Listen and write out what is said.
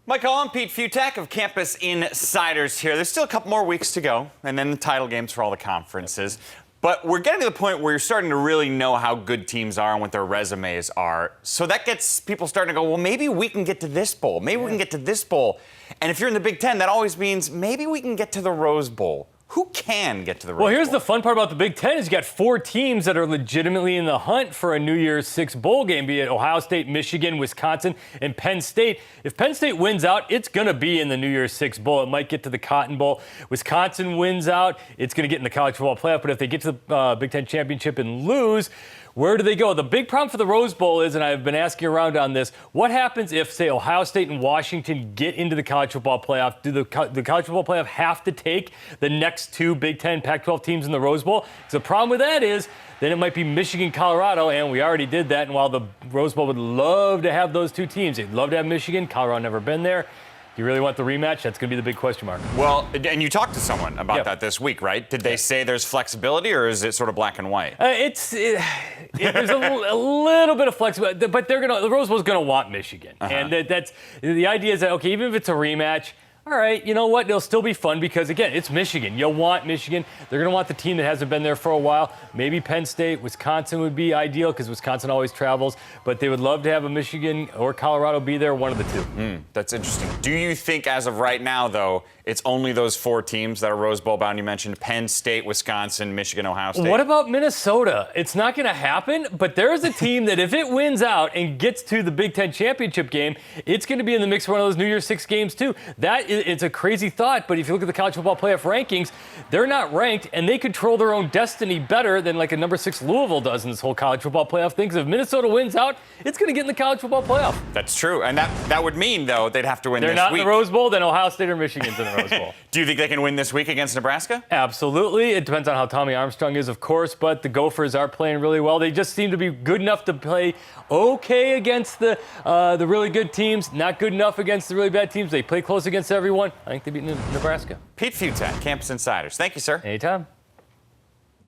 Hall and Pete Fiutak of Campus Insiders here. There's still a couple more weeks to go, and then the title games for all the conferences. But we're getting to the point where you're starting to really know how good teams are and what their resumes are. So that gets people starting to go, well, maybe we can get to this bowl. Maybe we can get to this bowl. And if you're in the Big Ten, that always means maybe we can get to the Rose Bowl. Who can get to the Rose Bowl? Well, here's the fun part about the Big Ten is you got 4 teams that are legitimately in the hunt for a New Year's Six bowl game, be it Ohio State, Michigan, Wisconsin, and Penn State. If Penn State wins out, it's going to be in the New Year's Six bowl. It might get to the Cotton Bowl. Wisconsin wins out, it's going to get in the college football playoff. But if they get to the Big Ten championship and lose, where do they go? The big problem for the Rose Bowl is, and I've been asking around on this, what happens if, say, Ohio State and Washington get into the college football playoff? Do the college football playoff have to take the next 2 Big Ten Pac-12 teams in the Rose Bowl? Because the problem with that is then it might be Michigan, Colorado, and we already did that. And while the Rose Bowl would love to have those 2 teams, they'd love to have Michigan. Colorado never been there. You really want the rematch? That's going to be the big question mark. Well, and you talked to someone about that this week, right? Did they say there's flexibility, or is it sort of black and white? There's a little bit of flexibility, but the Rose Bowl's going to want Michigan, and that's the idea is that okay, even if it's a rematch. All right, you know what? It'll still be fun because, again, it's Michigan. You'll want Michigan. They're going to want the team that hasn't been there for a while. Maybe Penn State, Wisconsin would be ideal because Wisconsin always travels. But they would love to have a Michigan or Colorado be there, one of the 2. That's interesting. Do you think, as of right now, though, it's only those 4 teams that are Rose Bowl bound? You mentioned Penn State, Wisconsin, Michigan, Ohio State. What about Minnesota? It's not going to happen, but there is a team that if it wins out and gets to the Big Ten championship game, it's going to be in the mix for one of those New Year's Six games, too. It's a crazy thought, but if you look at the college football playoff rankings, they're not ranked, and they control their own destiny better than like a number 6 Louisville does in this whole college football playoff thing. Because if Minnesota wins out, it's going to get in the college football playoff. That's true, and that would mean, though, they'd have to win this week. They're not in the Rose Bowl, then Ohio State or Michigan's in the Rose Bowl. Do you think they can win this week against Nebraska? Absolutely. It depends on how Tommy Armstrong is, of course, but the Gophers are playing really well. They just seem to be good enough to play okay against the really good teams, not good enough against the really bad teams. They play close against everyone. I think they beat Nebraska. Pete Fiutak, Campus Insiders. Thank you, sir. Anytime.